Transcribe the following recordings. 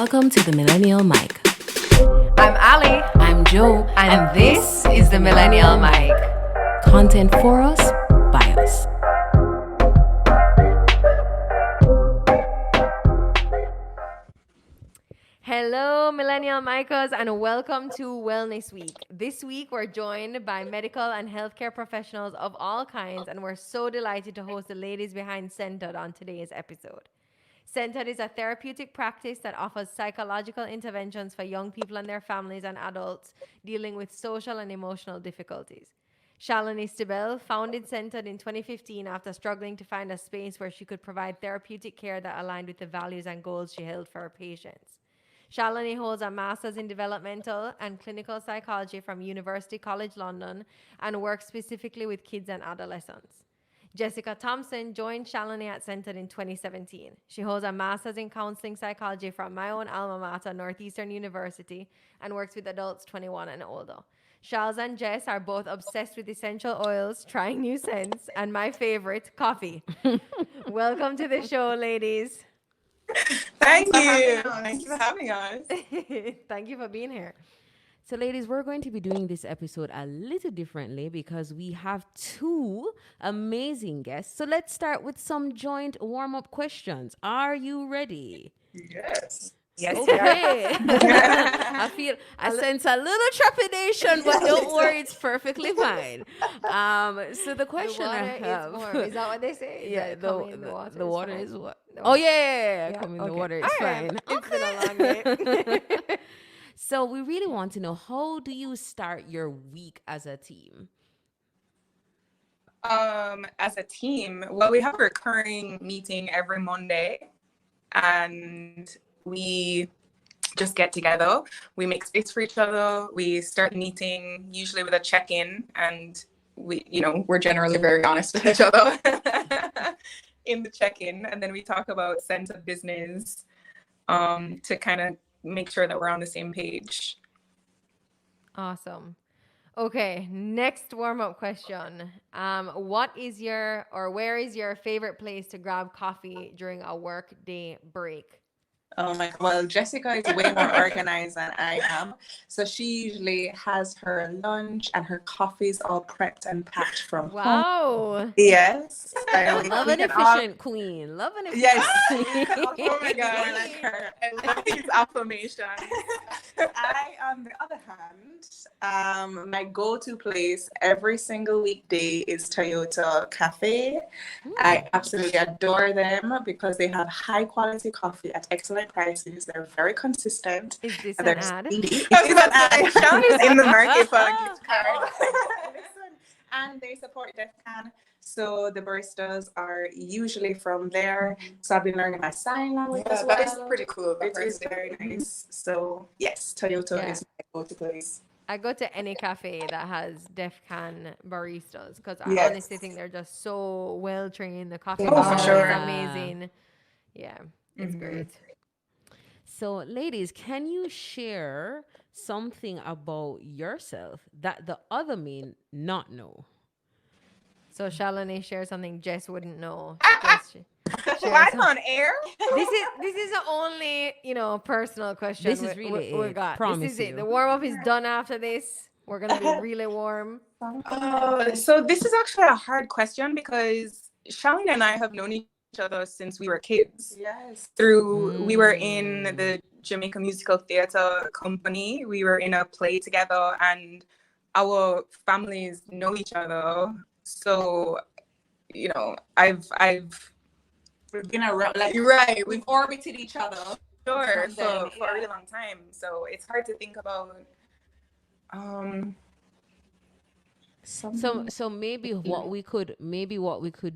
Welcome to the Millennial Mic. I'm Ali. I'm Joe. And this is the Millennial Mic. Content for us, by us. Hello, Millennial Micers, and welcome to Wellness Week. This week, we're joined by medical and healthcare professionals of all kinds, and we're so delighted to host the ladies behind Centered on today's episode. Centered is a therapeutic practice that offers psychological interventions for young people and their families and adults dealing with social and emotional difficulties. Chalanie founded Centered in 2015 after struggling to find a space where she could provide therapeutic care that aligned with the values and goals she held for her patients. Chalanie holds a master's in developmental and clinical psychology from University College London and works specifically with kids and adolescents. Jessica Thompson joined Chalanie at Centered in 2017. She holds a master's in counseling psychology from my own alma mater, Northeastern University, and works with adults 21 and older. Charles and Jess are both obsessed with essential oils, trying new scents, and my favorite, coffee. Welcome to the show, ladies. Thank you. Thank you for having us. Thank you for being here. So, ladies, we're going to be doing this episode a little differently because we have two amazing guests. So let's start with some joint warm-up questions. Are you ready? Yes. Yes. Okay. I sense a little trepidation, but don't worry, it's perfectly fine. So the question I have, is that what they say? Yeah, the water is what? No. Oh yeah. Come in the okay. water, it's fine. It's been a long day. So we really want to know, how do you start your week as a team? As a team, well, we have a recurring meeting every Monday, and we just get together. We make space for each other. We start the meeting usually with a check-in, and we're generally very honest with each other in the check-in, and then we talk about Centered business to kind of make sure that we're on the same page. Awesome. Okay, next warm-up question. Where is your favorite place to grab coffee during a work day break? Oh my, well, Jessica is way more organized than I am. So she usually has her lunch and her coffees all prepped and packed from home. Wow. Yes. Love an efficient queen. Love an efficient Yes. queen. Oh my God. I like her. I love these affirmations. I, on the other hand, my go-to place every single weekday is Toyota Cafe. I absolutely adore them because they have high quality coffee at excellent prices. They're very consistent. Is this and an they're ad? speedy. It is an ad. Shawnee's in the market for a gift card. Listen, and they support Def Can. So the baristas are usually from there. So I've been learning my sign language as well. That is pretty cool. It is very nice. So yes, Toyota is my go-to place. I go to any cafe that has Def Can baristas because I Yes. honestly think they're just so well trained. The coffee Oh, for is sure. amazing. Yeah, it's great. So, ladies, can you share something about yourself that the other may not know? So Chalanie shares something Jess wouldn't know. Live on air? This is the only personal question. This is really we it. got. Promise This is it. you. The warm up is done after this. We're gonna be really warm. So this is actually a hard question because Chalanie and I have known each other since we were kids. Yes. We were in the Jamaica Musical Theatre Company. We were in a play together, and our families know each other. So, We've been around, right, we've orbited each other. sure, From so then, for a really long time. So it's hard to think about. So maybe what we could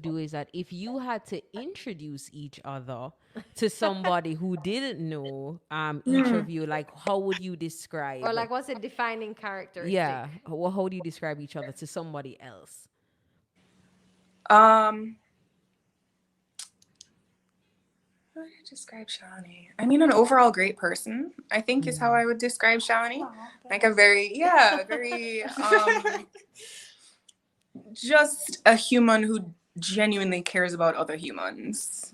do is that if you had to introduce each other to somebody who didn't know each of you, like how would you describe, Or like, what's a defining characteristic? yeah, well, how do you describe each other to somebody else? How do I describe Chalanie? I mean, an overall great person, I think, is how I would describe Chalanie. Like a very just a human who genuinely cares about other humans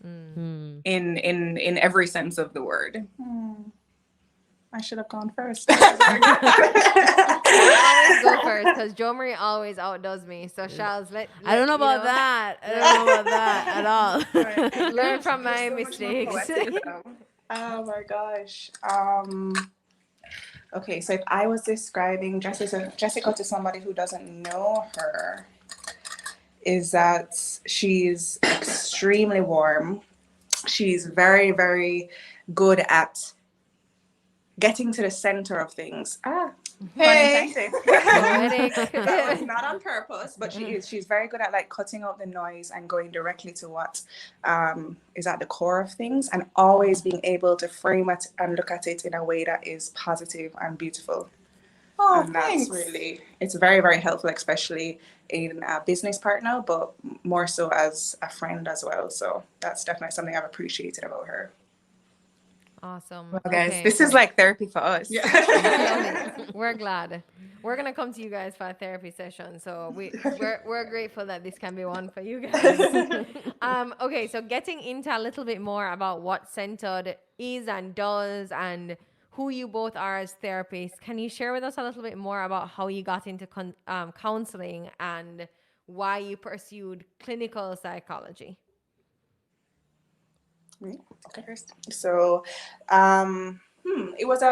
in every sense of the word. I should have gone first. I always go first because Jo Marie always outdoes me. So Charles, I don't know about that. I don't know about that at all. Learn from You're my so much more mistakes. poetic, though. Oh my gosh. Okay, so if I was describing Jessica to somebody who doesn't know her, is that she's extremely warm. She's very, very good at getting to the center of things. Hey. Poetic. That was not on purpose, but she's very good at like cutting out the noise and going directly to what is at the core of things, and always being able to frame it and look at it in a way that is positive and beautiful. Oh, And thanks. that's really, it's very, very helpful, especially in a business partner, but more so as a friend as well. So that's definitely something I've appreciated about her. Awesome. Well, guys, Okay. this is like therapy for us. Love it. We're glad. We're gonna come to you guys for a therapy session. So we're grateful that this can be one for you guys. Okay, so getting into a little bit more about what Centered is and does and who you both are as therapists, can you share with us a little bit more about how you got into counseling and why you pursued clinical psychology? Okay, first. So, it was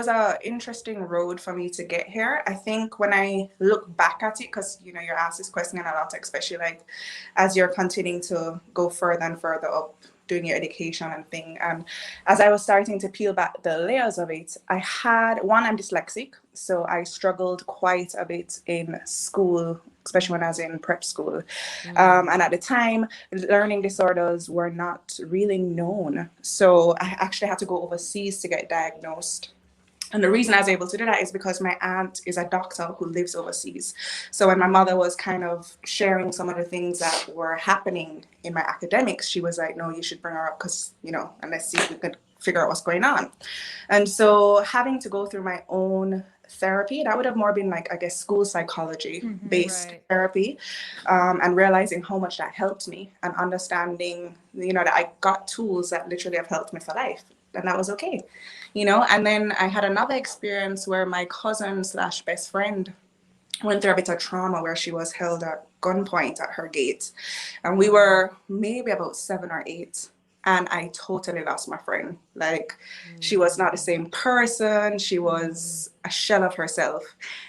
a interesting road for me to get here. I think when I look back at it, because you're asked this question a lot, especially like as you're continuing to go further and further up doing your education and thing. And as I was starting to peel back the layers of it, I'm dyslexic, so I struggled quite a bit in school, especially when I was in prep school. And at the time, learning disorders were not really known. So I actually had to go overseas to get diagnosed. And the reason I was able to do that is because my aunt is a doctor who lives overseas. So when my mother was kind of sharing some of the things that were happening in my academics, she was like, no, you should bring her up because, and let's see if we could figure out what's going on. And so having to go through my own therapy, that would have more been like, I guess, school psychology based therapy, and realizing how much that helped me and understanding, that I got tools that literally have helped me for life. And that was okay, and then I had another experience where my cousin / best friend went through a bit of trauma where she was held at gunpoint at her gate. And we were maybe about 7 or 8. And I totally lost my friend. Like, she was not the same person. She was a shell of herself.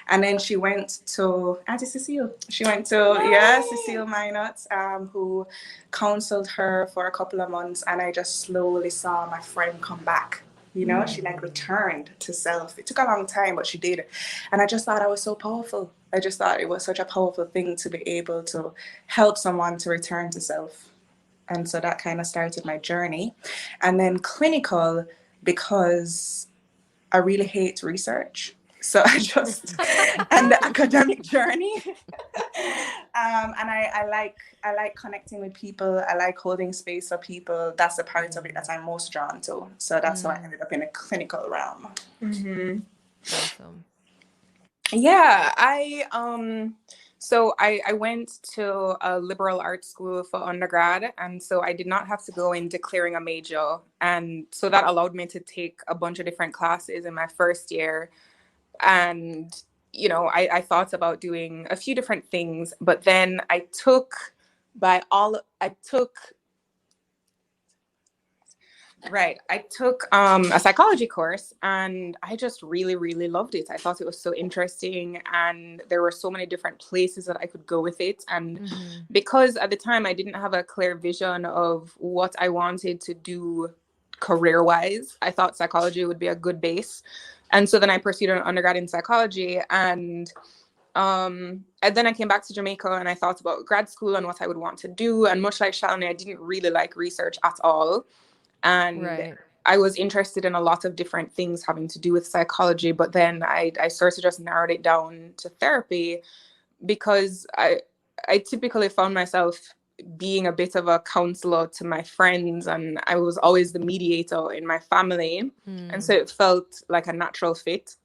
And then she went to Auntie Cecile. She went to, Cecile Minot, who counseled her for a couple of months. And I just slowly saw my friend come back. She like returned to self. It took a long time, but she did. And I just thought I was so powerful. I just thought it was such a powerful thing to be able to help someone to return to self. And so that kind of started my journey. And then clinical, because I really hate research. So I just, and the academic journey. And I like connecting with people. I like holding space for people. That's the part of it that I'm most drawn to. So that's why I ended up in a clinical realm. Mm-hmm. Awesome. Yeah, So I went to a liberal arts school for undergrad, and so I did not have to go in declaring a major. And so that allowed me to take a bunch of different classes in my first year. And, I thought about doing a few different things, but then I took a psychology course, and I just really, really loved it. I thought it was so interesting, and there were so many different places that I could go with it. And because at the time I didn't have a clear vision of what I wanted to do career-wise, I thought psychology would be a good base. And so then I pursued an undergrad in psychology, and then I came back to Jamaica and I thought about grad school and what I would want to do. And much like Chalanie, I didn't really like research at all. And I was interested in a lot of different things having to do with psychology, but then I sort of just narrowed it down to therapy because I typically found myself being a bit of a counselor to my friends, and I was always the mediator in my family. And so it felt like a natural fit.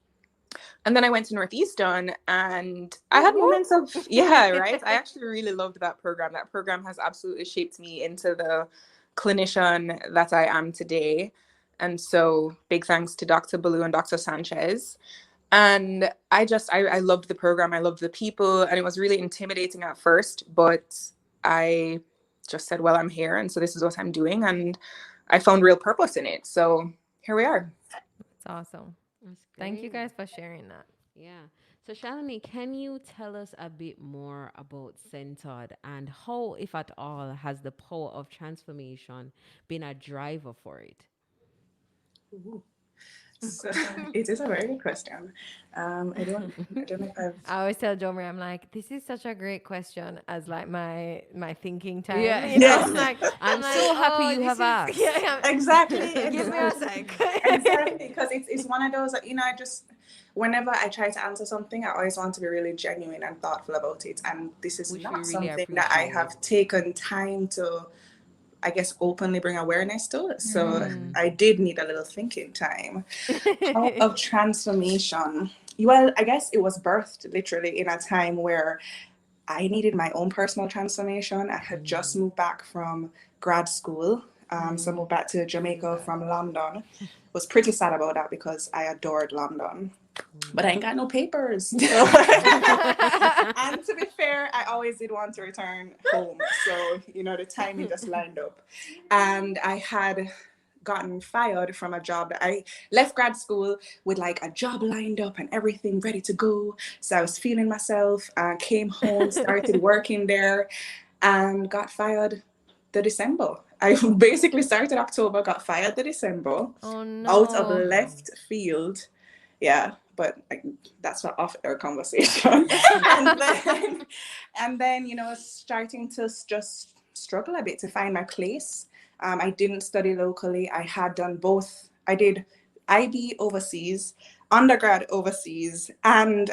And then I went to Northeastern, and I had moments of, I actually really loved that program. That program has absolutely shaped me into the clinician that I am today. And so big thanks to Dr. Baloo and Dr. Sanchez. And I loved the program. I loved the people. And it was really intimidating at first, but I just said, well, I'm here. And so this is what I'm doing. And I found real purpose in it. So here we are. It's awesome. That's Thank you great. guys for sharing that. Yeah. So, Chalanie, can you tell us a bit more about Centered and how, if at all, has the power of transformation been a driver for it? Ooh. So it is a very good question. I don't know if I've. I always tell Jomer, I'm like, this is such a great question as like my thinking time. Yeah. You know, Yes. I'm like, so happy oh, you this have asked. Yeah, Exactly. give me a sec. Exactly, because it's one of those that, I just, whenever I try to answer something, I always want to be really genuine and thoughtful about it. And this is Which we not really something that I appreciate. have taken time to, I guess, openly bring awareness to. So I did need a little thinking time. Power of transformation. Well, I guess it was birthed literally in a time where I needed my own personal transformation. I had just moved back from grad school. So moved back to Jamaica from London. Was pretty sad about that because I adored London. But I ain't got no papers. And to be fair, I always did want to return home. So, the timing just lined up. And I had gotten fired from a job. I left grad school with like a job lined up and everything ready to go. So I was feeling myself, came home, started working there, and got fired the December. I basically started October, got fired the December, Oh out of no. left field. Yeah, but that's for off air conversation. and then, starting to just struggle a bit to find my place. I didn't study locally. I had done both. I did IB overseas, undergrad overseas, and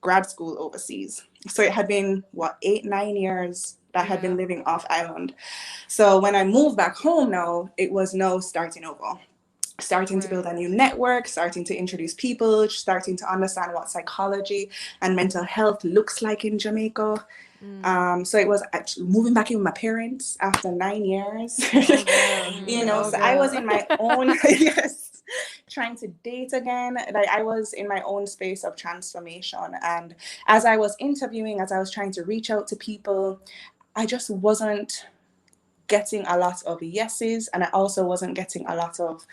grad school overseas. So it had been, 8-9 years that I had been living off island. So when I moved back home now, it was no starting over. Starting to build a new network, starting to introduce people, starting to understand what psychology and mental health looks like in Jamaica. So it was actually moving back in with my parents after 9 years. So I was in my own, yes, trying to date again. Like I was in my own space of transformation. And as I was interviewing, as I was trying to reach out to people, I just wasn't getting a lot of yeses. And I also wasn't getting a lot of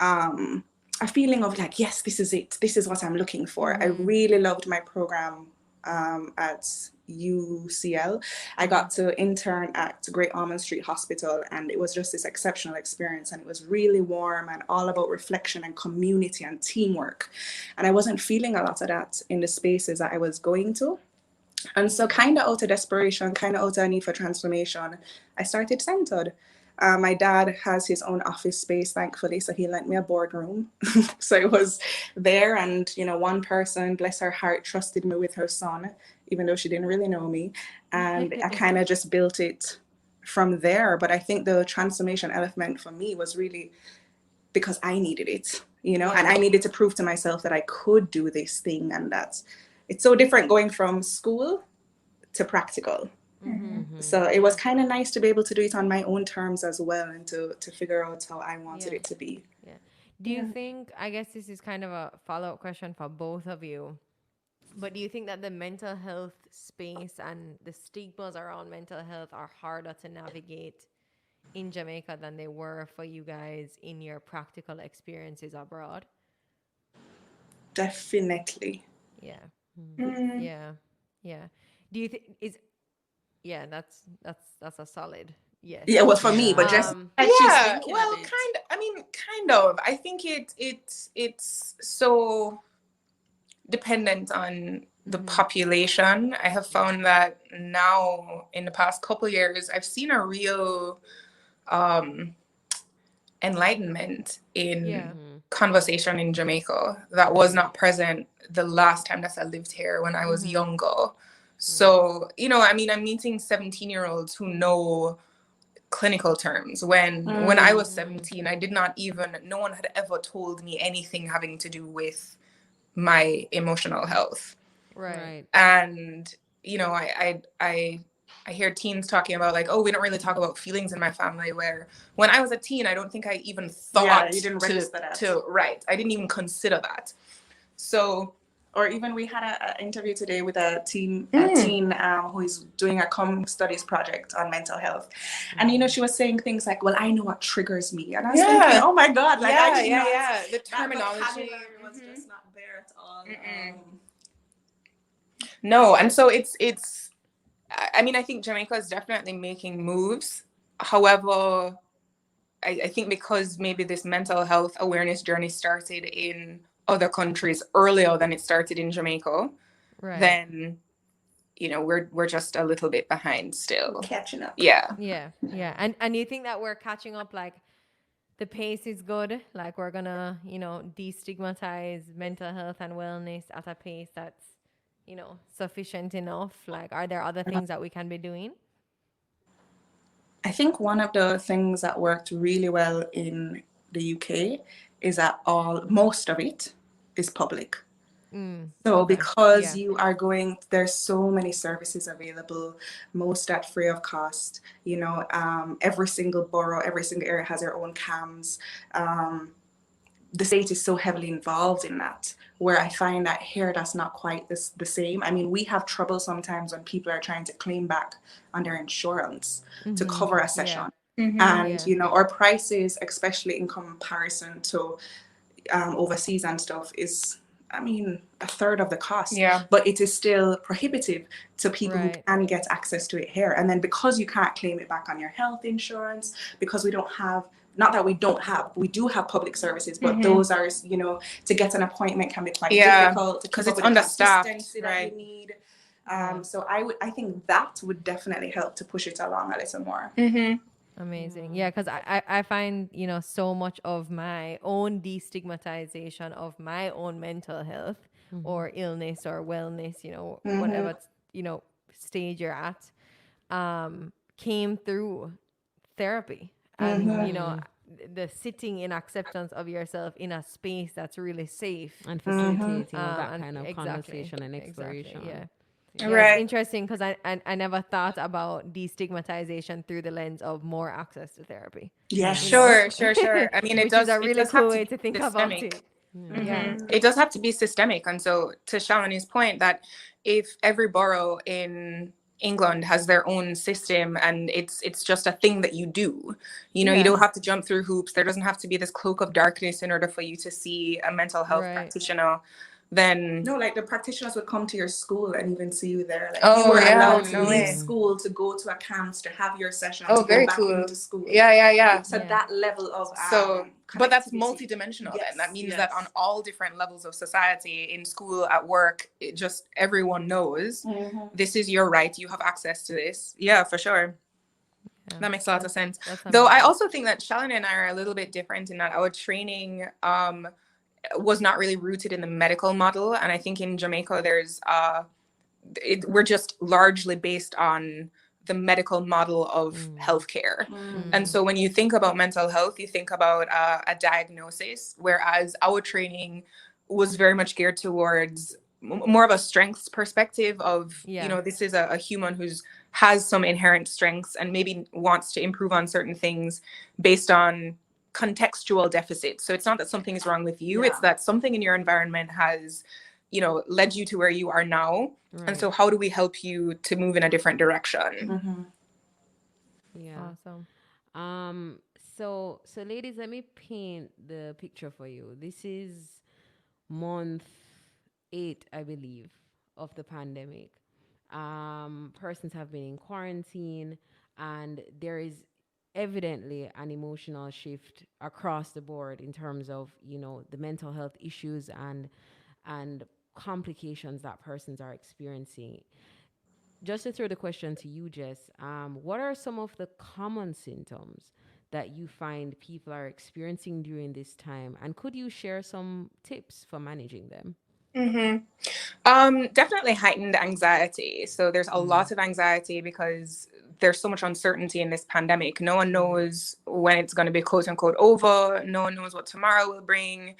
a feeling of like, yes, this is it. This is what I'm looking for. I really loved my program at UCL. I got to intern at Great Ormond Street Hospital, and it was just this exceptional experience. And it was really warm and all about reflection and community and teamwork. And I wasn't feeling a lot of that in the spaces that I was going to. And so kind of out of desperation, kind of out of a need for transformation, I started Centered. My dad has his own office space, thankfully, so he lent me a boardroom. So it was there, and one person, bless her heart, trusted me with her son, even though she didn't really know me. And I kind of just built it from there. But I think the transformation element for me was really because I needed it, and I needed to prove to myself that I could do this thing, and that it's so different going from school to practical. So it was kind of nice to be able to do it on my own terms as well, and to figure out how I wanted it to be. Yeah. Do you think, I guess this is kind of a follow-up question for both of you, but do you think that the mental health space and the stigmas around mental health are harder to navigate in Jamaica than they were for you guys in your practical experiences abroad? Definitely. Yeah. Yeah. Yeah. Do you think that's a solid yes. Yeah, well, for me, but just yeah, well, kind of. I think it's so dependent on the population. I have found that now in the past couple of years, I've seen a real enlightenment in conversation in Jamaica that was not present the last time that I lived here when I was younger. So, I'm meeting 17-year-olds who know clinical terms. When I was 17, I did not even, no one had ever told me anything having to do with my emotional health. Right. And, I I hear teens talking about like, oh, we don't really talk about feelings in my family. Where when I was a teen, I don't think I even thought you didn't register that. Right. I didn't even consider that. So, or even we had an interview today with a teen who is doing a studies project on mental health, and she was saying things like, "Well, I know what triggers me," and I was thinking, "Oh my God!" Like I did not. The terminology was just not there at all. No, and so it's. I mean, I think Jamaica is definitely making moves. However, I think because maybe this mental health awareness journey started in other countries earlier than it started in Jamaica, then we're just a little bit behind still. Catching up. Yeah. And you think that we're catching up, like the pace is good, like we're gonna destigmatize mental health and wellness at a pace that's sufficient enough? Like, are there other things that we can be doing? I think one of the things that worked really well in the UK is that most of it is public. So because you are there's so many services available, most at free of cost. Every single borough, every single area has their own CAMs. The state is so heavily involved in that, where I find that here that's not quite the same. I mean, we have trouble sometimes when people are trying to claim back on their insurance to cover a session. And, our prices, especially in comparison to overseas and stuff, is, I mean, a third of the cost. Yeah. But it is still prohibitive to people who can get access to it here. And then because you can't claim it back on your health insurance, because we don't have, not that we don't have, we do have public services, but those are, to get an appointment can be quite difficult because it's understaffed, that you need. So I think that would definitely help to push it along a little more. Amazing. Yeah, because I find, so much of my own destigmatization of my own mental health or illness or wellness, whatever, stage you're at, came through therapy. And, the sitting in acceptance of yourself in a space that's really safe. And facilitating that kind of conversation and exploration. It's interesting because I never thought about destigmatization through the lens of more access to therapy. Yeah, sure. I mean, which is a really cool way to think about it. It does have to be systemic. And so to Chalanie's point, that if every borough in England has their own system and it's just a thing that you do, you don't have to jump through hoops. There doesn't have to be this cloak of darkness in order for you to see a mental health practitioner. Then like the practitioners would come to your school and even see you there. Like you were allowed to leave school to go to a camps to have your session to go back into school. So that level of but that's multidimensional. Then that means that on all different levels of society, in school, at work, everyone knows this is your right. You have access to this. Yeah, for sure. That makes a lot of sense. Though I also think that Chalanie and I are a little bit different in that our training was not really rooted in the medical model. And I think in Jamaica, we're just largely based on the medical model of healthcare. And so when you think about mental health, you think about a diagnosis, whereas our training was very much geared towards more of a strengths perspective of, this is a human who's has some inherent strengths and maybe wants to improve on certain things based on contextual deficits. So it's not that something is wrong with you, it's that something in your environment has led you to where you are now. And so how do we help you to move in a different direction? Awesome. So ladies, let me paint the picture for you. This is month 8, I believe, of the pandemic. Persons have been in quarantine, and there is evidently an emotional shift across the board in terms of the mental health issues and complications that persons are experiencing. Just to throw the question to you, Jess, what are some of the common symptoms that you find people are experiencing during this time, and could you share some tips for managing them? Definitely heightened anxiety. So there's a lot of anxiety because there's so much uncertainty in this pandemic. No one knows when it's going to be quote unquote over. No one knows what tomorrow will bring.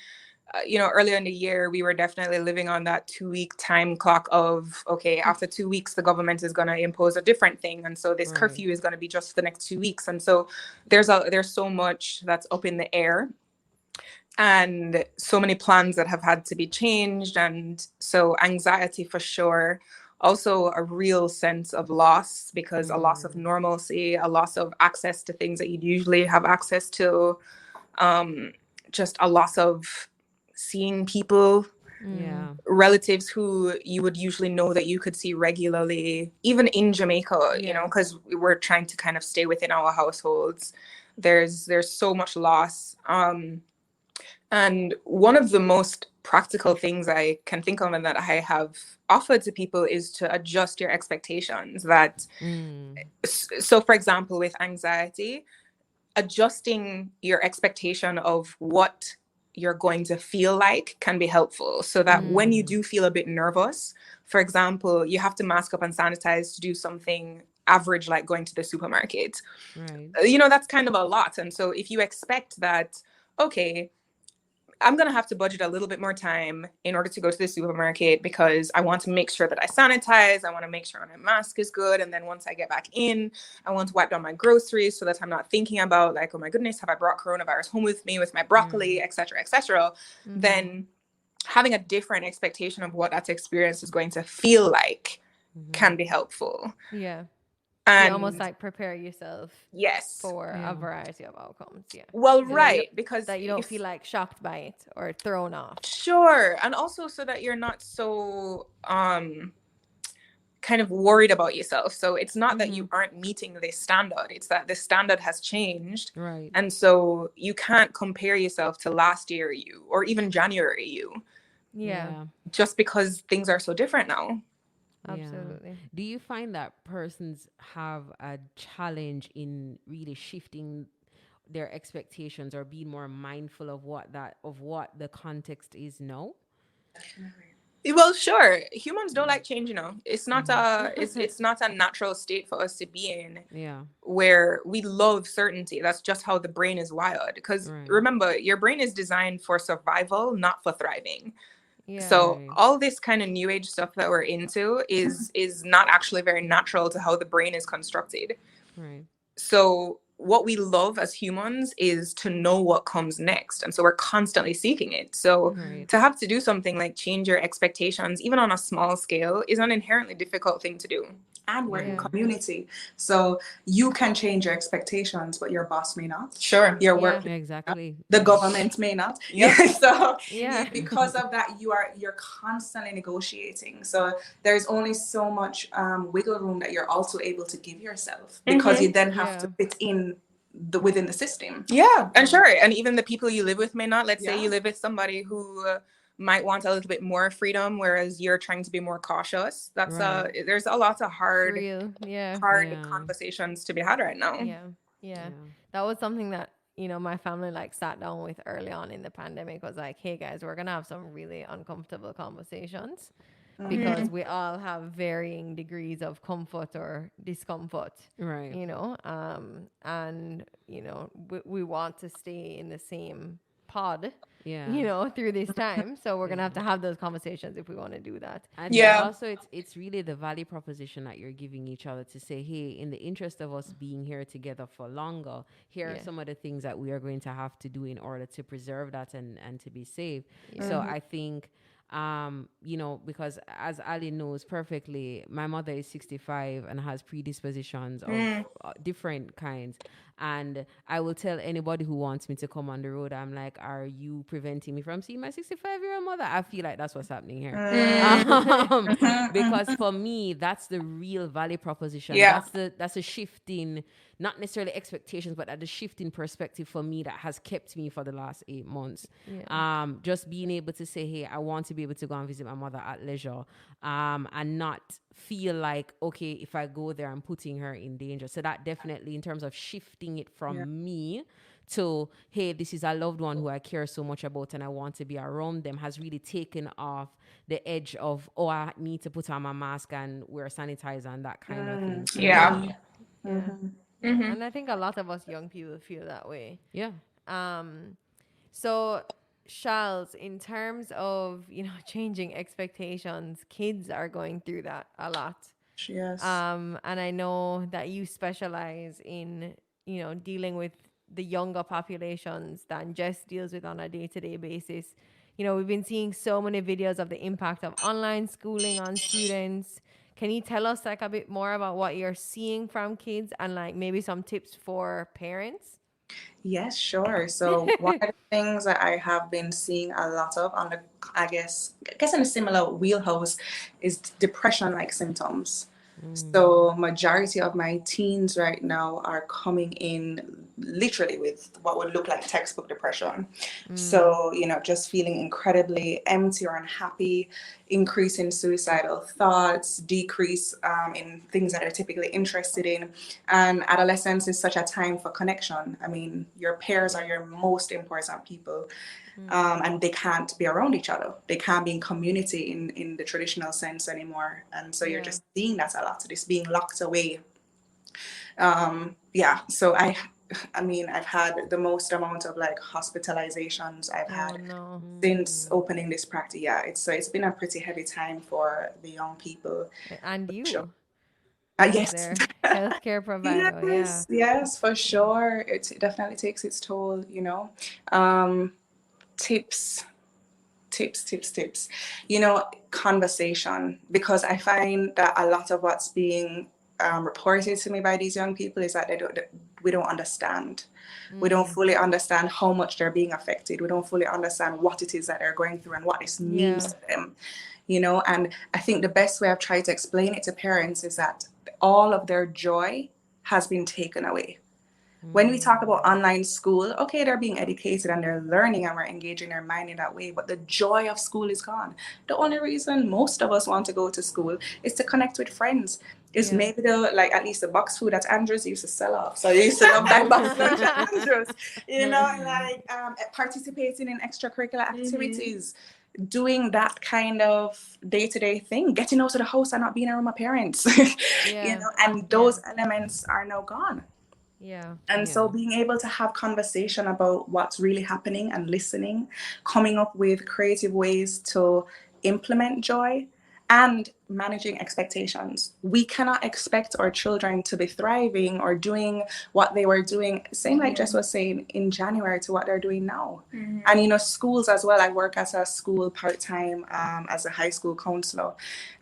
earlier in the year, we were definitely living on that 2 week time clock of, okay, after 2 weeks, the government is going to impose a different thing. And so this curfew is going to be just for the next 2 weeks. And so there's so much that's up in the air, and so many plans that have had to be changed. And so anxiety for sure. Also a real sense of loss, because a loss of normalcy, a loss of access to things that you'd usually have access to, just a loss of seeing people, relatives who you would usually know that you could see regularly, even in Jamaica, because we're trying to kind of stay within our households. There's so much loss. And one of the most practical things I can think of and that I have offered to people is to adjust your expectations. So for example, with anxiety, adjusting your expectation of what you're going to feel like can be helpful, so that when you do feel a bit nervous, for example, you have to mask up and sanitize to do something average like going to the supermarket. That's kind of a lot. And so if you expect that, okay, I'm going to have to budget a little bit more time in order to go to the supermarket because I want to make sure that I sanitize. I want to make sure my mask is good. And then once I get back in, I want to wipe down my groceries so that I'm not thinking about like, oh my goodness, have I brought coronavirus home with me with my broccoli, et cetera, et cetera. Then having a different expectation of what that experience is going to feel like can be helpful. Yeah. And you almost like prepare yourself for a variety of outcomes. Well, right, because that you don't feel like shocked by it or thrown off. Sure. And also so that you're not so kind of worried about yourself. So it's not that you aren't meeting this standard, it's that the standard has changed. Right. And so you can't compare yourself to last year you or even January you. Yeah. Just because things are so different now. Absolutely. Do you find that persons have a challenge in really shifting their expectations or being more mindful of what the context is now? Well, sure. Humans don't like change, It's not it's not a natural state for us to be in. Where we love certainty. That's just how the brain is wired. Because remember, your brain is designed for survival, not for thriving. So all this kind of new age stuff that we're into is not actually very natural to how the brain is constructed. So what we love as humans is to know what comes next. And so we're constantly seeking it. So to have to do something like change your expectations, even on a small scale, is an inherently difficult thing to do. And we're in community. So you can change your expectations, but your boss may not. Sure. Your work, exactly. The government may not. So because of that, you're constantly negotiating. So there's only so much wiggle room that you're also able to give yourself, because you then have to fit in within the system. And sure. And even the people you live with may not. Let's say you live with somebody who might want a little bit more freedom, whereas you're trying to be more cautious. That's there's a lot of hard conversations to be had right now. That was something that my family like sat down with early on in the pandemic. Was like, hey guys, we're gonna have some really uncomfortable conversations because we all have varying degrees of comfort or discomfort, and we want to stay in the same pod, through this time. So we're gonna have those conversations if we want to do that. And also it's really the value proposition that you're giving each other to say, hey, in the interest of us being here together for longer, here are some of the things that we are going to have to do in order to preserve that and to be safe. So I think because as Ali knows perfectly, my mother is 65 and has predispositions of different kinds. And I will tell anybody who wants me to come on the road, I'm like, are you preventing me from seeing my 65-year-old mother? I feel like that's what's happening here. Because for me, that's the real value proposition. That's a shift in, not necessarily expectations, but the shift in perspective for me that has kept me for the last 8 months. Just being able to say, hey, I want to be able to go and visit my mother at leisure, and not feel like, okay, if I go there, I'm putting her in danger. So that definitely, in terms of shifting it from me to, hey, this is a loved one who I care so much about and I want to be around them, has really taken off the edge of, oh, I need to put on my mask and wear sanitizer and that kind of thing. And I think a lot of us young people feel that way. Yeah. So Charles, in terms of, changing expectations, kids are going through that a lot. Yes. And I know that you specialize in, dealing with the younger populations than Jess deals with on a day-to-day basis. We've been seeing so many videos of the impact of online schooling on students. Can you tell us like a bit more about what you're seeing from kids and like maybe some tips for parents? Yes, sure. So one of the things that I have been seeing a lot of on the, I guess in a similar wheelhouse is depression-like symptoms. So majority of my teens right now are coming in literally with what would look like textbook depression. So, just feeling incredibly empty or unhappy, increase in suicidal thoughts, decrease in things that they're typically interested in. And adolescence is such a time for connection. I mean, your peers are your most important people. And they can't be around each other. They can't be in community in the traditional sense anymore. And so you're Yeah. just seeing that a lot. So this being locked away. Yeah. So I mean, I've had the most amount of like hospitalizations I've Oh had no. since opening this practice. Yeah, it's been a pretty heavy time for the young people. And Sure. you as Yes. their healthcare provider. Yeah. Yes, for sure. It definitely takes its toll, Um, tips tips, conversation, because I find that a lot of what's being reported to me by these young people is that we don't understand. We don't fully understand how much they're being affected. We don't fully understand what it is that they're going through and what this means Yeah. to them, and I think the best way I've tried to explain it to parents is that all of their joy has been taken away. When we talk about online school, okay, they're being educated and they're learning and we're engaging their mind in that way, but the joy of school is gone. The only reason most of us want to go to school is to connect with friends. Is Yeah. maybe like at least the box food at Andrews used to sell off. So I used to love that box lunch at Andrews, like participating in extracurricular activities, doing that kind of day-to-day thing, getting out of the house and not being around my parents, Yeah. and Yeah. those elements are now gone. Yeah. And Yeah. so being able to have conversation about what's really happening and listening, coming up with creative ways to implement joy and managing expectations. We cannot expect our children to be thriving or doing what they were doing, same like Jess was saying, in January to what they're doing now. And schools as well. I work as a school part-time as a high school counselor.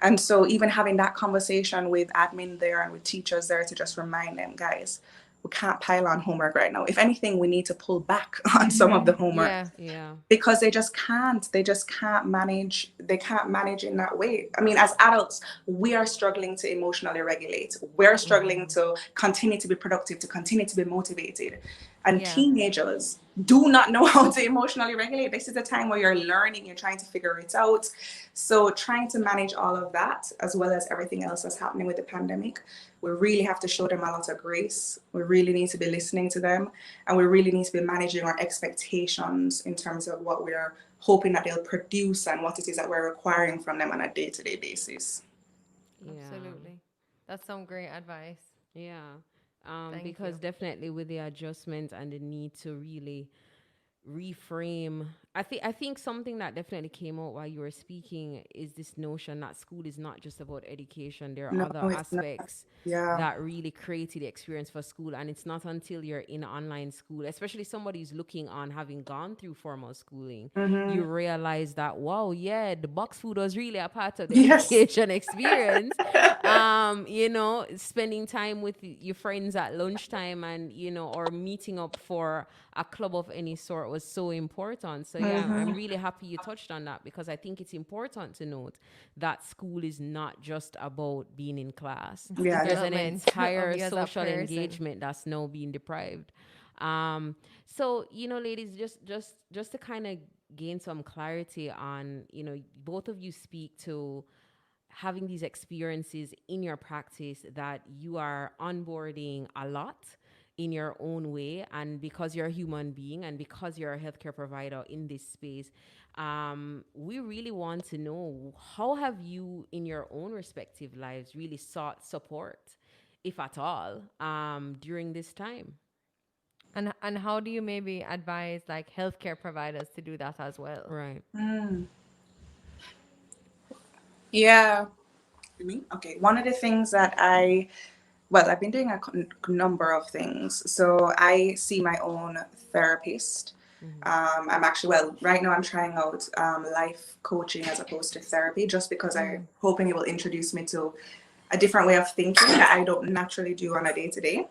And so even having that conversation with admin there and with teachers there to just remind them, guys, we can't pile on homework right now. If anything, we need to pull back on some of the homework Yeah. Yeah. because they just can't manage. They can't manage in that way. I mean, as adults, we are struggling to emotionally regulate. We're struggling to continue to be productive, to continue to be motivated. And Yeah. teenagers do not know how to emotionally regulate. This is a time where you're learning, you're trying to figure it out. So trying to manage all of that as well as everything else that's happening with the pandemic, we really have to show them a lot of grace. We really need to be listening to them, and we really need to be managing our expectations in terms of what we're hoping that they'll produce and what it is that we're requiring from them on a day-to-day basis. Yeah. Absolutely. That's some great advice. Yeah. Thank Because you. definitely with the adjustment and the need to really reframe. I think something that definitely came out while you were speaking is this notion that school is not just about education. There are No, other it's not. aspects Yeah. that really created the experience for school, and it's not until you're in online school, especially somebody who's looking on having gone through formal schooling, you realize that wow, yeah, the box food was really a part of the Yes. education experience. Spending time with your friends at lunchtime, and or meeting up for a club of any sort was so important. So yeah, I'm really happy you touched on that, because I think it's important to note that school is not just about being in class. It's Yeah. There's an development of entire you as a social person. engagement that's now being deprived. So ladies, just to kind of gain some clarity on, both of you speak to having these experiences in your practice, that you are onboarding a lot in your own way, and because you're a human being and because you're a healthcare provider in this space, we really want to know, how have you in your own respective lives really sought support, if at all, during this time? And how do you maybe advise like healthcare providers to do that as well? Right. Yeah. Me? Okay. One of the things that I've been doing a number of things. So I see my own therapist. I'm actually, well, right now I'm trying out life coaching as opposed to therapy, just because I'm hoping it will introduce me to a different way of thinking that I don't naturally do on a day to day.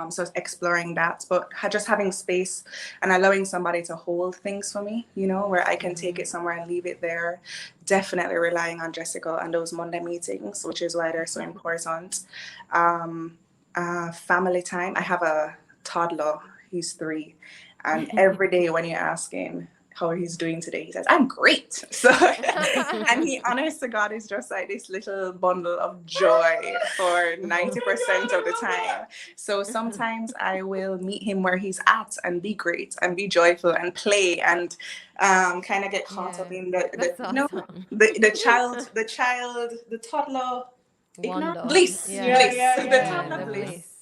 So exploring that, but just having space and allowing somebody to hold things for me, where I can take it somewhere and leave it there. Definitely relying on Jessica and those Monday meetings, which is why they're so important. Family time. I have a toddler. He's 3, and every day when you ask him how he's doing today, he says, "I'm great." So, and he, honest to God, is just like this little bundle of joy for 90% of the time. So sometimes I will meet him where he's at and be great and be joyful and play and kind of get caught up in That's awesome. the toddler ignorant Wonder. bliss, Yeah. the Yeah, toddler the bliss. bliss.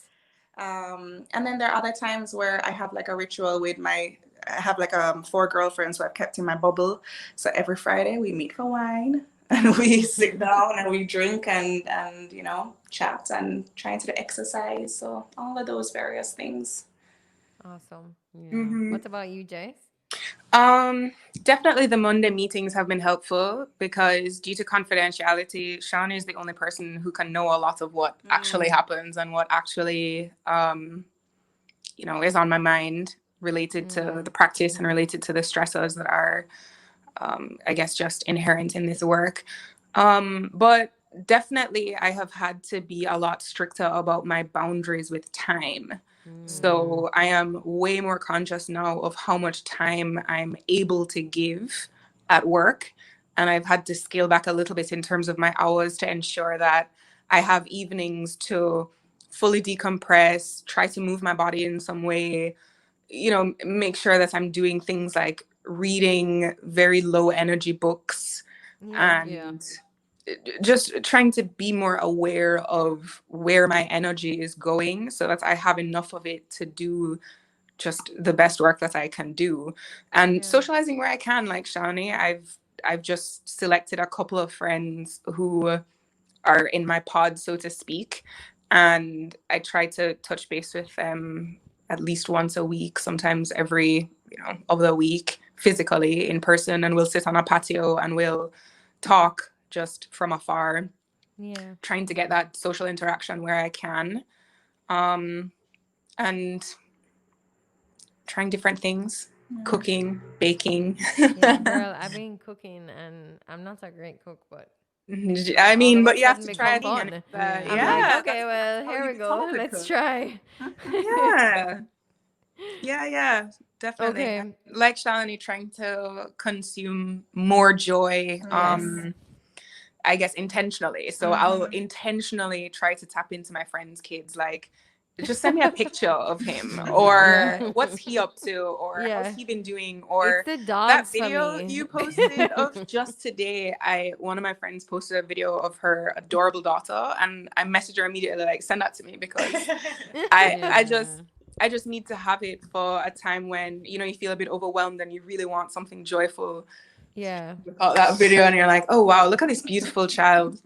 And then there are other times where I have like a ritual with I have like 4 girlfriends who I've kept in my bubble. So every Friday we meet for wine and we sit down and we drink and chat and trying to do exercise. So all of those various things. Awesome. Yeah. What about you, Jace? Definitely the Monday meetings have been helpful because due to confidentiality, Chalanie is the only person who can know a lot of what actually happens and what actually, is on my mind related to the practice and related to the stressors that are, I guess, just inherent in this work. But definitely I have had to be a lot stricter about my boundaries with time. So I am way more conscious now of how much time I'm able to give at work. And I've had to scale back a little bit in terms of my hours to ensure that I have evenings to fully decompress, try to move my body in some way, make sure that I'm doing things like reading very low energy books Yeah. and just trying to be more aware of where my energy is going so that I have enough of it to do just the best work that I can do. And socializing where I can, like Chalanie, I've just selected a couple of friends who are in my pod, so to speak, and I try to touch base with them at least once a week, sometimes every other week, physically in person, and we'll sit on a patio and we'll talk just from afar, Yeah. trying to get that social interaction where I can, and trying different things, cooking, baking. Yeah, girl, I've been cooking and I'm not a great cook, but I all mean, of a but you have sudden to try a become thing, and fun. I'm like, yeah, okay, well, how here you we go. become a good Let's cook. try. Yeah. Yeah, definitely. Okay. Like Chalanie, trying to consume more joy, Yes. I guess intentionally. So I'll intentionally try to tap into my friends' kids, like just send me a picture of him, or Yeah. what's he up to, or how's Yeah. he been doing, It's or the that dogs for video me. you posted of just today. One of my friends posted a video of her adorable daughter, and I messaged her immediately, like, send that to me because I just need to have it for a time when you feel a bit overwhelmed and you really want something joyful. Yeah. Look at that video and you're like, oh wow, look at this beautiful child.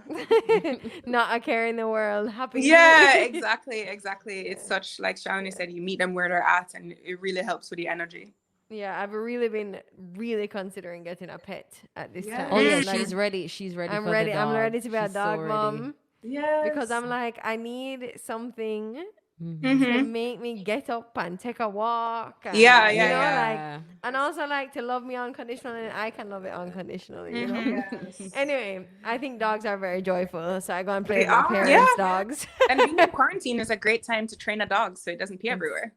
Not a care in the world. Happy. Yeah, exactly. It's such, like Chalanie said, you meet them where they're at and it really helps with the energy. Yeah, I've really been really considering getting a pet at this time. Oh yeah, Like, she's ready. She's ready I'm for ready. the I'm dog. ready to be a She's so dog ready. mom because Yes. I'm like, I need something to Mm-hmm. make me get up and take a walk and Yeah. like, Yeah. and also like to love me unconditionally and I can love it unconditionally. Mm-hmm. Yes. Anyway, I think dogs are very joyful, so I go and play They with my are. parents' Yeah. dogs. And being in quarantine is a great time to train a dog so it doesn't pee everywhere.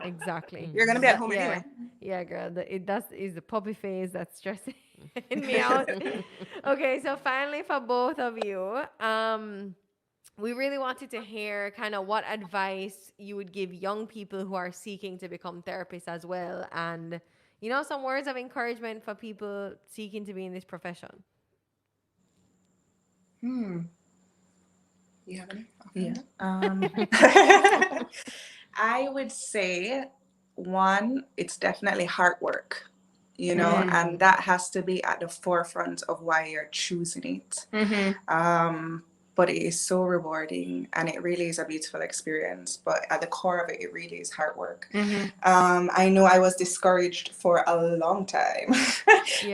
Exactly. You're gonna be at That- home yeah, anyway. yeah, girl. That is the puppy phase that's stressing me out. Okay, so finally for both of you, we really wanted to hear kind of what advice you would give young people who are seeking to become therapists as well, and some words of encouragement for people seeking to be in this profession. You have any? Yeah. I would say one, it's definitely hard work, you know, and that has to be at the forefront of why you're choosing it. But it is so rewarding and it really is a beautiful experience. But at the core of it, it really is hard work. I know I was discouraged for a long time,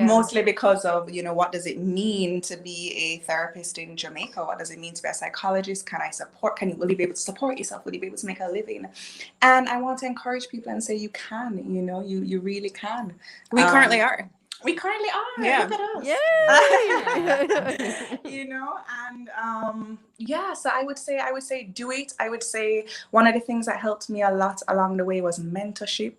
mostly because of, you know, what does it mean to be a therapist in Jamaica? What does it mean to be a psychologist? Will you be able to support yourself? Will you be able to make a living? And I want to encourage people and say you can, you know, you really can. We currently are. We currently are. Yeah. Look at us. Yay! You know, and so I would say do it. I would say one of the things that helped me a lot along the way was mentorship.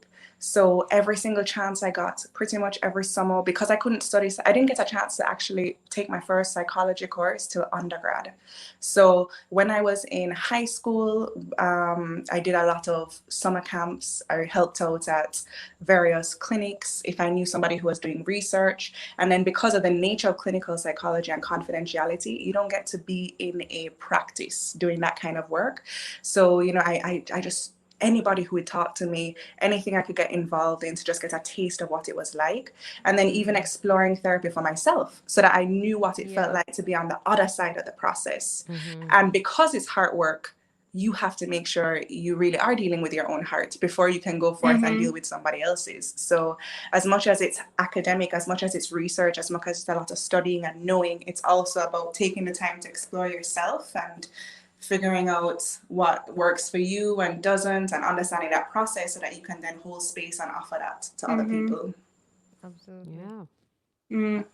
So every single chance I got, pretty much every summer, because I couldn't study, so I didn't get a chance to actually take my first psychology course till undergrad. So when I was in high school, I did a lot of summer camps. I helped out at various clinics if I knew somebody who was doing research. And then because of the nature of clinical psychology and confidentiality, you don't get to be in a practice doing that kind of work. So, you know, I just, anybody who would talk to me, anything I could get involved in to just get a taste of what it was like. And then even exploring therapy for myself so that I knew what it felt like to be on the other side of the process. And because it's hard work, you have to make sure you really are dealing with your own heart before you can go forth and deal with somebody else's. So as much as it's academic, as much as it's research, as much as it's a lot of studying and knowing, it's also about taking the time to explore yourself and figuring out what works for you and doesn't, and understanding that process so that you can then hold space and offer that to other people. Absolutely.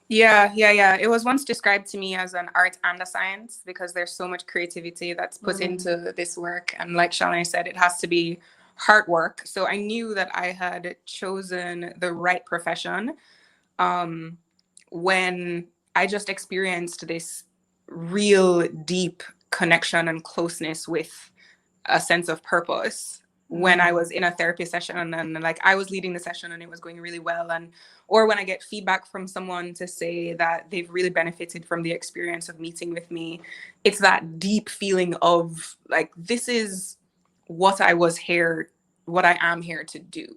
Yeah. It was once described to me as an art and a science because there's so much creativity that's put into this work. And like Chalanie said, it has to be hard work. So I knew that I had chosen the right profession when I just experienced this real deep connection and closeness with a sense of purpose when I was in a therapy session and like I was leading the session and it was going really well, and or when I get feedback from someone to say that they've really benefited from the experience of meeting with me. It's that deep feeling of like, this is what I am here to do.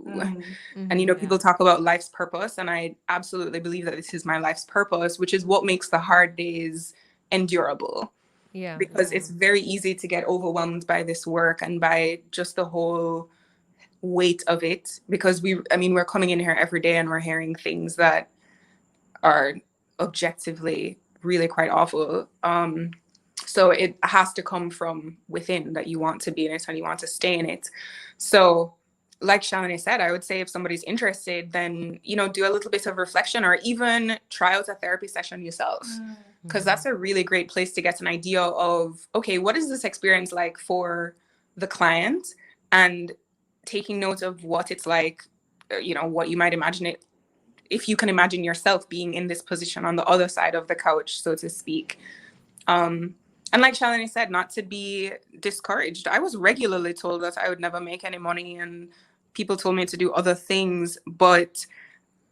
And you know, people talk about life's purpose, and I absolutely believe that this is my life's purpose, which is what makes the hard days endurable. Because it's very easy to get overwhelmed by this work and by just the whole weight of it, because we're coming in here every day and we're hearing things that are objectively really quite awful. So it has to come from within, that you want to be in it and you want to stay in it. So like Chalanie said, I would say if somebody's interested, then, you know, do a little bit of reflection or even try out a therapy session yourself. Because that's a really great place to get an idea of, okay, what is this experience like for the client? And taking note of what it's like, you know, what you might imagine it, if you can imagine yourself being in this position on the other side of the couch, so to speak. And like Chalanie said, not to be discouraged. I was regularly told that I would never make any money, and people told me to do other things, but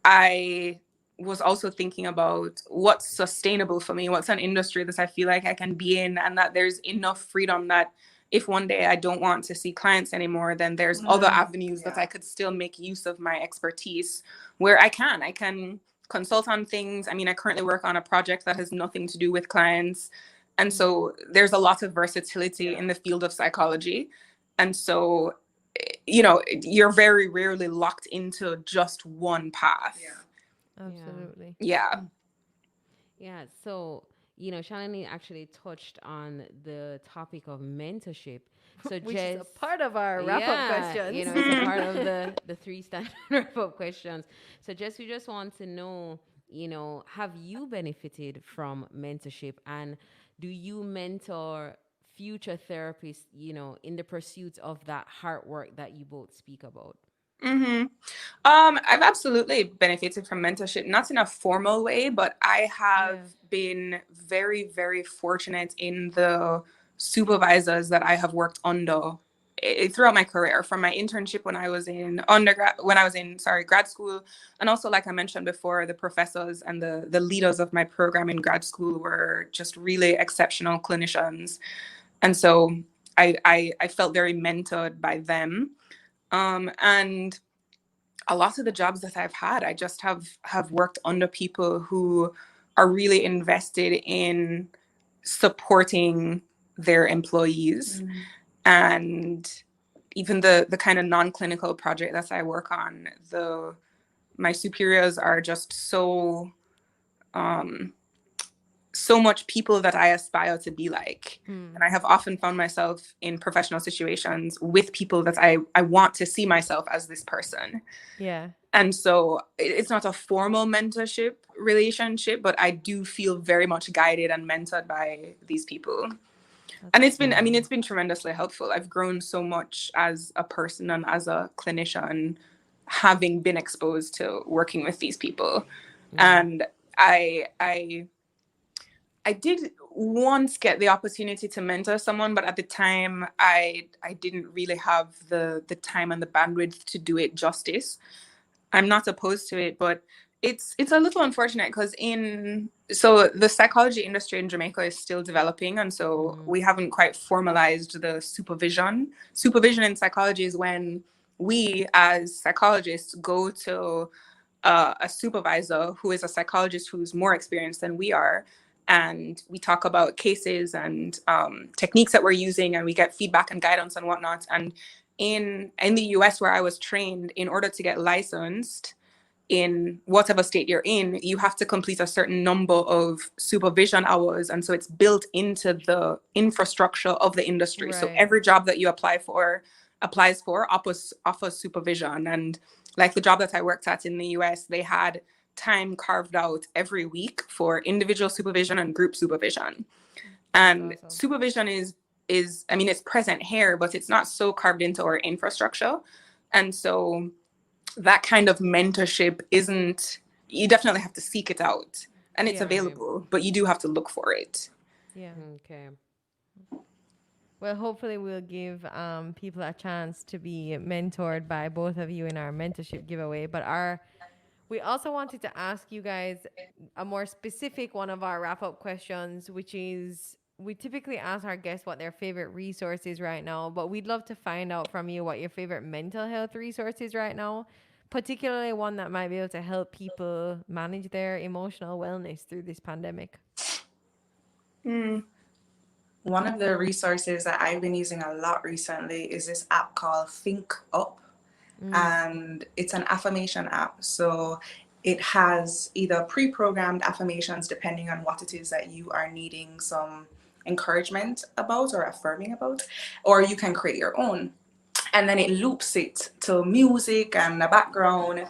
I was also thinking about what's sustainable for me, what's an industry that I feel like I can be in, and that there's enough freedom that if one day I don't want to see clients anymore, then there's other avenues that I could still make use of my expertise where I can consult on things. I mean, I currently work on a project that has nothing to do with clients. And so there's a lot of versatility in the field of psychology. And so, you know, you're very rarely locked into just one path. Absolutely. Yeah. So, you know, Chalanie actually touched on the topic of mentorship. So Which Jess, is a part of our wrap-up questions. You know, it's a part of the three standard wrap-up questions. So Jess, we just want to know, you know, have you benefited from mentorship, and do you mentor future therapists, you know, in the pursuit of that hard work that you both speak about? I've absolutely benefited from mentorship, not in a formal way, but I have been very, very fortunate in the supervisors that I have worked under throughout my career, from my internship when I was in grad school. And also, like I mentioned before, the professors and the leaders of my program in grad school were just really exceptional clinicians. And so I felt very mentored by them. And a lot of the jobs that I've had, I just have worked under people who are really invested in supporting their employees. And even the kind of non-clinical project that I work on, my superiors are just so much people that I aspire to be like. And I have often found myself in professional situations with people that I want to see myself as this person. Yeah. And so it's not a formal mentorship relationship, but I do feel very much guided and mentored by these people. And it's been tremendously helpful. I've grown so much as a person and as a clinician, having been exposed to working with these people. And I did once get the opportunity to mentor someone, but at the time I didn't really have the time and the bandwidth to do it justice. I'm not opposed to it, but it's a little unfortunate because so the psychology industry in Jamaica is still developing, and so we haven't quite formalized the supervision. Supervision in psychology is when we as psychologists go to a supervisor who is a psychologist who's more experienced than we are, and we talk about cases and techniques that we're using, and we get feedback and guidance and whatnot. And in the US where I was trained, in order to get licensed in whatever state you're in, you have to complete a certain number of supervision hours. And so it's built into the infrastructure of the industry. Right. So every job that you applies for offers supervision. And like the job that I worked at in the US, they had time carved out every week for individual supervision and group supervision. And awesome. Supervision is it's present here, but it's not so carved into our infrastructure. And so that kind of mentorship you definitely have to seek it out, and it's available, but you do have to look for it. Yeah. Okay. Well, hopefully we'll give people a chance to be mentored by both of you in our mentorship giveaway. But we also wanted to ask you guys a more specific one of our wrap-up questions, which is, we typically ask our guests what their favorite resource is right now, but we'd love to find out from you what your favorite mental health resource is right now, particularly one that might be able to help people manage their emotional wellness through this pandemic. One of the resources that I've been using a lot recently is this app called Think Up. And it's an affirmation app. So it has either pre-programmed affirmations depending on what it is that you are needing some encouragement about or affirming about, or you can create your own. And then it loops it to music and the background,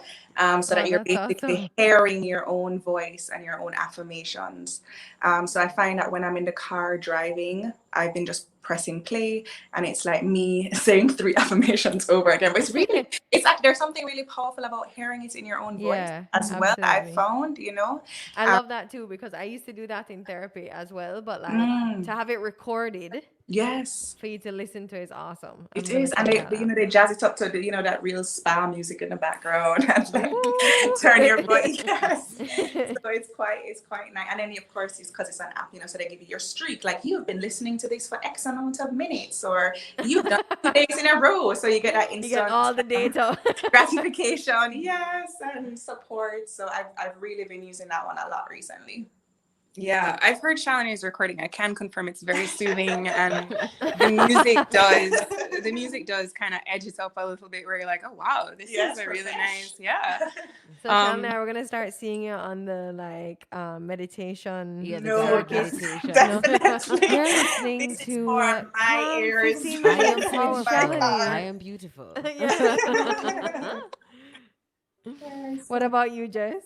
so that you're basically hearing your own voice and your own affirmations. So I find that when I'm in the car driving, I've been just pressing play, and it's like me saying 3 affirmations over again. But it's like there's something really powerful about hearing it in your own voice as well. I found, I love that too, because I used to do that in therapy as well. But like to have it recorded. Yes. For you to listen to is awesome. It is. And they jazz it up to that real spa music in the background and like turn your voice. Yes. So it's quite nice. And then of course it's because it's an app, so they give you your streak. Like, you've been listening to this for X amount of minutes, or you've done 2 days in a row. So you get that instant, you get all the data. gratification. Yes, and support. So I've really been using that one a lot recently. Yeah, I've heard Chalanie's recording. I can confirm it's very soothing, and the music does kind of edge it up a little bit, where you're like, oh wow, this is a really nice, So Chalanie, we're gonna start seeing you on the meditation. Yeah, meditation. Definitely. You're listening this to is for my ears. I am powerful. I am beautiful. What about you, Jess?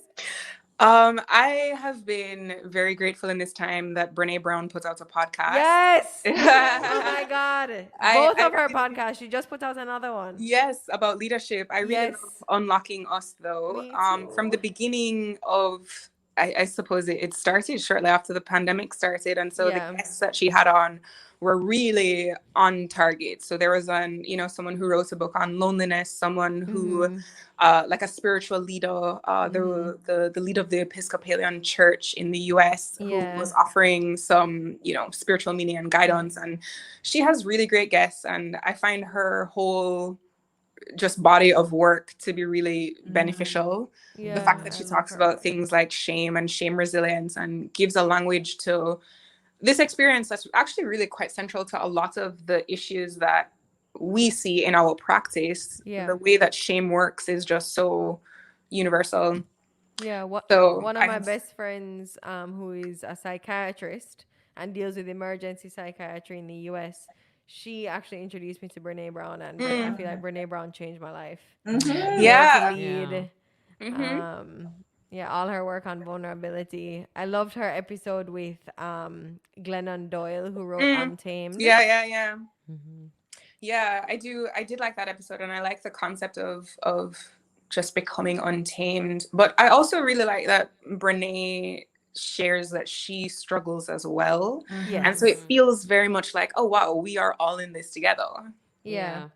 I have been very grateful in this time that Brene Brown put out a podcast. Yes. Oh my God. Both of her podcasts. She just put out another one. Yes, about leadership. I really love Unlocking Us, though. From the beginning of, I suppose it started shortly after the pandemic started. And so the guests that she had on were really on target. So there was someone who wrote a book on loneliness, someone who like a spiritual leader, the leader of the Episcopalian Church in the US, who was offering some, spiritual meaning and guidance. And she has really great guests, and I find her whole just body of work to be really beneficial. The fact that she talks about things like shame and shame resilience and gives a language to this experience that's actually really quite central to a lot of the issues that we see in our practice. The way that shame works is just so universal. One of my best friends, who is a psychiatrist and deals with emergency psychiatry in the US, she actually introduced me to Brene Brown, and I feel like Brene Brown changed my life. All her work on vulnerability. I loved her episode with Glennon Doyle, who wrote Untamed. Yeah, I did like that episode, and I like the concept of just becoming untamed. But I also really like that Brene shares that she struggles as well. And so it feels very much like, oh wow, we are all in this together. Less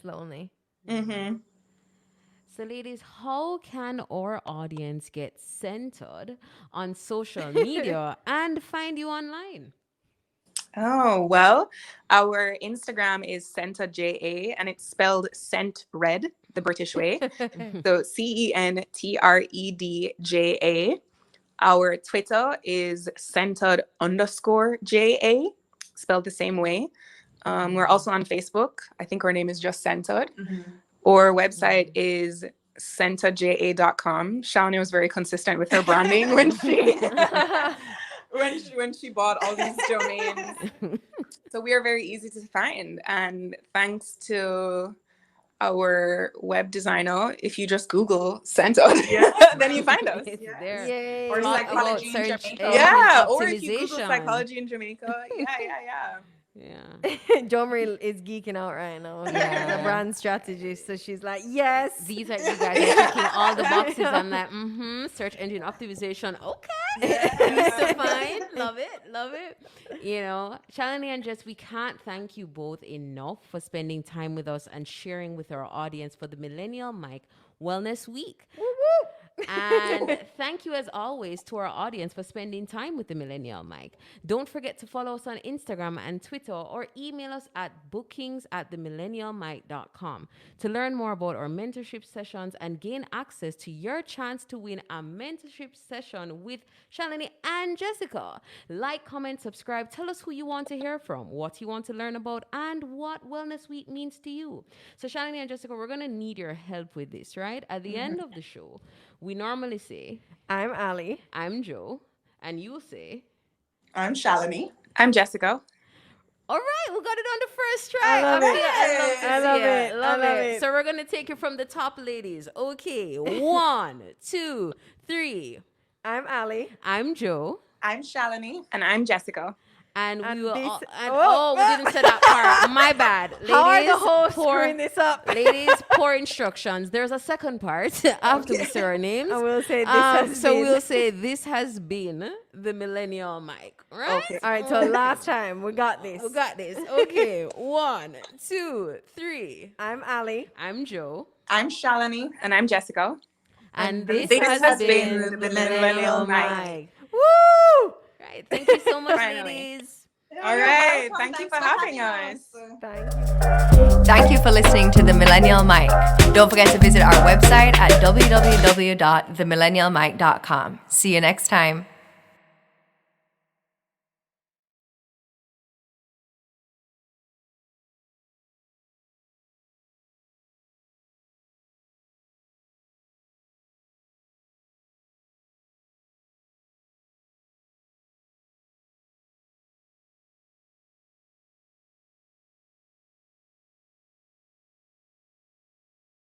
lonely. So ladies, how can our audience get centered on social media and find you online? Oh, well, our Instagram is CentredJA, and it's spelled Scent Red, the British way. So CentredJA. Our Twitter is centered_JA, spelled the same way. We're also on Facebook. I think our name is just Centered. Our website is centeredja.com. Chalanie was very consistent with her branding when she bought all these domains. So we are very easy to find. And thanks to our web designer, if you just Google Centered, then you find us. It's there. Yay. Or psychology in search Jamaica. Or if you Google optimization. psychology in Jamaica. Yeah. Jomri is geeking out right now. The brand strategist. So she's like, yes. These are you guys are checking all the boxes. I'm like, search engine optimization. Okay. Easy to find. Love it. Chalanie and Jess, we can't thank you both enough for spending time with us and sharing with our audience for the Millennial Mic Wellness Week. Woo woo. And thank you as always to our audience for spending time with the Millennial Mic. Don't forget to follow us on Instagram and Twitter, or email us at bookings@themillennialmic.com to learn more about our mentorship sessions and gain access to your chance to win a mentorship session with Chalanie and Jessica. Like, comment, subscribe. Tell us who you want to hear from, what you want to learn about, and what Wellness Week means to you. So Chalanie and Jessica, we're going to need your help with this, right? At the end of the show, we normally say, I'm Ali. I'm Joe. And you'll say, I'm Chalanie. I'm Jessica. all right, we got it on the first try. I love it. I love it. So we're going to take it from the top, ladies. Okay, 1, 2, 3. I'm Ali. I'm Joe. I'm Chalanie. And I'm Jessica. And we will. this- We didn't say that part. My bad. Ladies, How are the hosts pour- screwing this up? Ladies, poor instructions. There's a second part after we say our names. I will say this has so been. we'll say this has been the Millennial Mic, right? Okay. All right, so last time we got this. We got this. Okay, 1, 2, 3. I'm Ali. I'm Joe. I'm Chalanie. And I'm Jessica. And this this has has been been the the Millennial Millennial Mic. Woo! Right. Thank you so much, Finally. ladies. All right. Thank you for having us. Thank you. Thank you for listening to The Millennial Mic. Don't forget to visit our website at www.themillennialmic.com. See you next time.